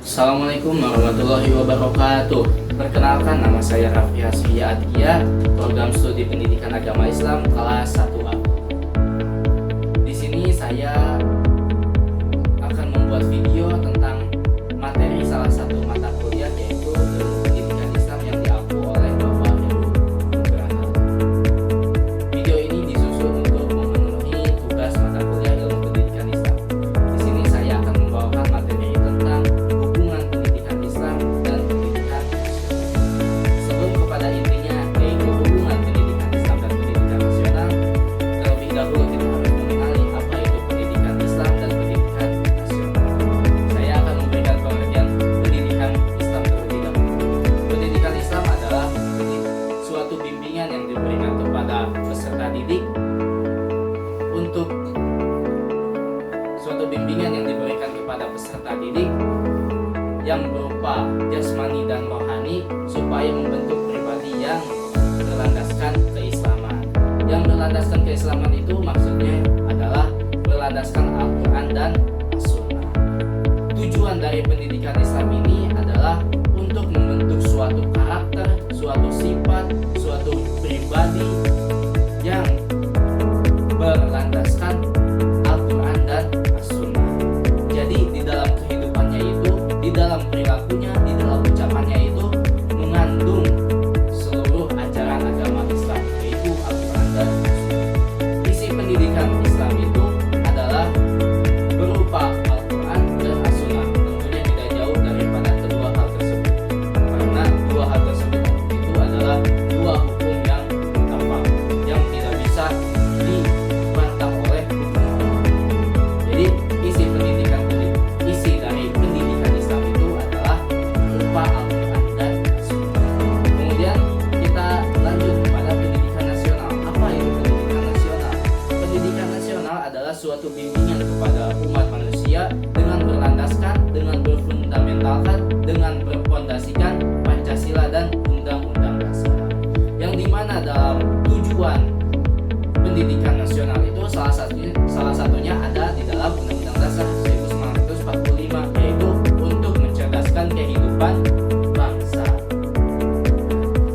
Assalamualaikum warahmatullahi wabarakatuh. Perkenalkan, nama saya Raffi Hasfia Atkia, program studi pendidikan agama Islam kelas 1A. Di sini saya akan membuat video tentang materi salah satu mata kuliah, yaitu ilmu pendidikan Islam yang diampu oleh Bapak Heru Nugraha. Video ini disusun untuk memenuhi tugas mata kuliah ilmu pendidikan Islam. Di sini saya akan membawakan materi tentang hubungan pendidikan Islam dan pendidikan nasional. Sebelum kepada intinya, yaitu hubungan pendidikan Islam dan pendidikan nasional, terlebih dahulu kita harus mengenali apa itu pendidikan Islam dan pendidikan nasional. Saya akan memberikan pengertian pendidikan Islam terlebih dahulu. Pendidikan Islam adalah suatu bimbingan yang diberikan kepada peserta didik untuk suatu bimbingan yang diberikan kepada peserta didik yang berupa jasmani dan rohani supaya membentuk pribadi yang berlandaskan keislaman. Yang berlandaskan keislaman itu maksudnya adalah berlandaskan Al-Quran dan As-Sunnah. Tujuan dari pendidikan Islam ini adalah untuk membentuk suatu karakter, suatu sifat, suatu pribadi yang berlandaskan Al-Quran dan As-Sunnah. Jadi di dalam kehidupannya itu, di dalam perilakunya, di dalam ucapannya itu mengandung seluruh ajaran agama Islam, yaitu Al-Quran dan As-Sunnah. Isi pendidikan Islam itu adalah berupa Al-Quran dan As-Sunnah. Tentunya tidak jauh daripada kedua hal tersebut, karena dua hal tersebut itu adalah dua hukum yang utama yang tidak bisa dibantah oleh hukum Allah. Jadi isi dari pendidikan Islam itu adalah berupa Al-Quran dan As-Sunnah. Kemudian kita lanjut kepada pendidikan nasional. Apa itu pendidikan nasional? Pendidikan nasional adalah suatu bimbingan kepada umat manusia dengan berlandaskan, dengan berfundamentalkan, dengan berpondasikan Pancasila dan Undang-Undang Dasar. Yang dimana dalam tujuan pendidikan nasional itu salah satunya ada di dalam Undang-Undang Dasar 1945, yaitu untuk mencerdaskan kehidupan bangsa.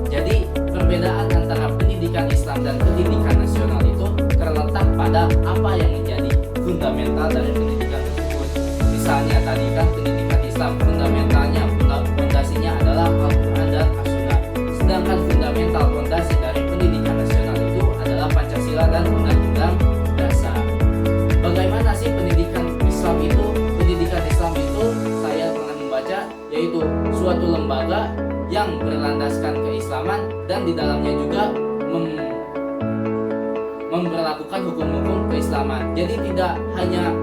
Jadi perbedaan antara pendidikan Islam dan pendidikan nasional itu terletak pada apa yang menjadi fundamental dari pendidikan tersebut. Misalnya tadi kan pendidikan Islam fundamentalnya, fondasinya adalah Al-Quran dan As-Sunnah. Sedangkan fundamental fondasi dari pendidikan nasional itu adalah Pancasila dan Undang-Undang Dasar. Bagaimana sih pendidikan Islam itu? Pendidikan Islam itu saya pernah membaca, yaitu suatu lembaga yang berlandaskan keislaman dan di dalamnya juga memberlakukan hukum-hukum keislaman. Jadi tidak hanya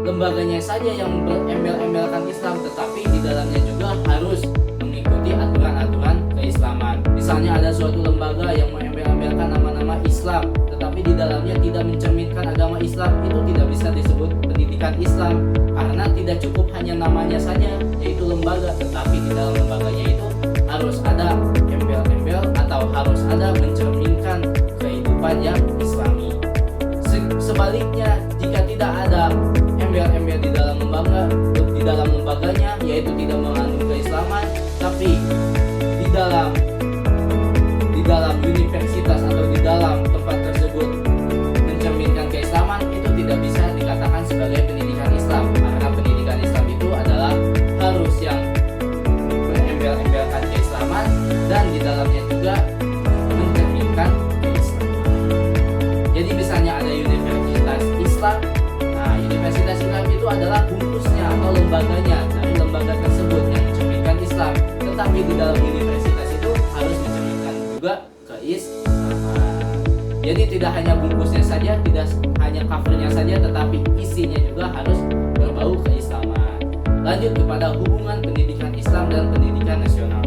lembaganya saja yang berembel-embelkan Islam, tetapi di dalamnya juga harus mengikuti aturan-aturan keislaman. Misalnya ada suatu lembaga yang mengembel-embelkan nama-nama Islam, tetapi di dalamnya tidak mencerminkan agama Islam, itu tidak bisa disebut pendidikan Islam, karena tidak cukup hanya namanya saja, yaitu lembaga, tetapi di dalam lembaganya itu harus ada embel-embel atau harus ada mencerminkan kehidupan yang Islami. Sebaliknya, jika tidak ada embel-embel di dalam lembaganya, yaitu tidak mengandung keislaman, tapi di dalam universitas atau di dalam tempat tersebut mencerminkan keislaman, itu tidak bisa dikatakan sebagai pendidikan Islam, karena pendidikan Islam itu adalah harus yang berembel-embelkan keislaman dan di dalamnya juga mencerminkan keislaman. Jadi misalnya ada universitas Islam, nah universitas Islam itu adalah bungkusnya atau lembaganya dari lembaga tersebut yang mencerminkan Islam, tetapi di dalam universitas itu harus mencerminkan juga keislaman. Jadi tidak hanya bungkusnya saja, tidak hanya covernya saja, tetapi isinya juga harus berbau keislaman. Lanjut kepada hubungan pendidikan Islam dan pendidikan nasional.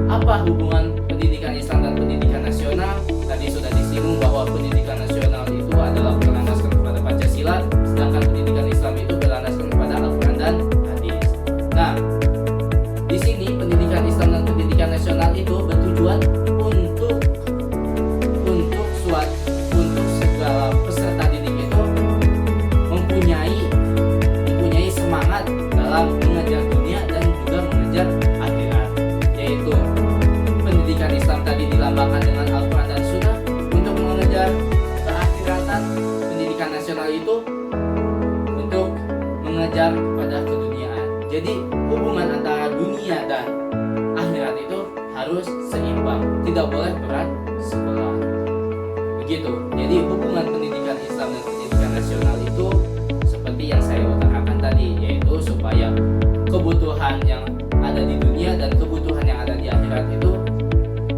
Apa hubungan pendidikan Islam dan pendidikan nasional? Tadi sudah disinggung bahwa pendidikan nasional itu adalah berlandaskan kepada Pancasila, sedangkan pendidikan Islam itu berlandaskan kepada Al-Quran dan Hadis. Nah, di sini pendidikan Islam dan pendidikan nasional itu bertujuan untuk segala peserta didik itu mempunyai semangat dalam mengajar dunia dan Jadi hubungan antara dunia dan akhirat itu harus seimbang, tidak boleh berat sebelah. Begitu. Jadi hubungan pendidikan Islam dan pendidikan nasional itu seperti yang saya utarakan tadi, yaitu supaya kebutuhan yang ada di dunia dan kebutuhan yang ada di akhirat itu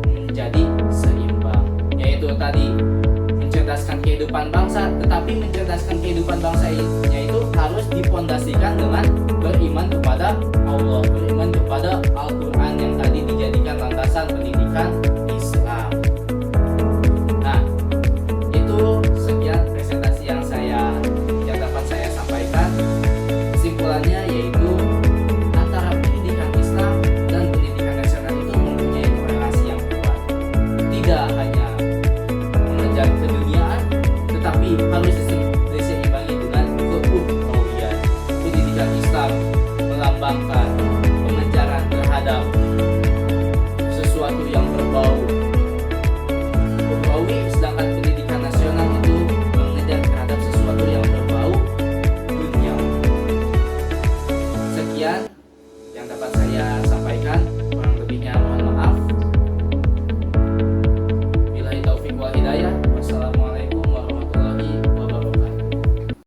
menjadi seimbang. Yaitu tadi mencerdaskan kehidupan bangsa, tetapi mencerdaskan kehidupan bangsanya itu harus dipondasikan dengan beriman kepada Allah, beriman kepada Al-Quran yang tadi dijadikan landasan pendidikan Islam. Nah, itu sekian presentasi yang dapat saya sampaikan. Kesimpulannya yaitu antara pendidikan Islam dan pendidikan nasional itu mempunyai korelasi yang kuat. Tidak hanya mengejar keduniaan, tetapi harus diseimbangi dengan keukhrawian. Pendidikan Islam melambangkan pengejaran terhadap sesuatu yang berbau ukhrawi, sedangkan pendidikan nasional itu mengejar terhadap sesuatu yang berbau dunia. Sekian yang dapat saya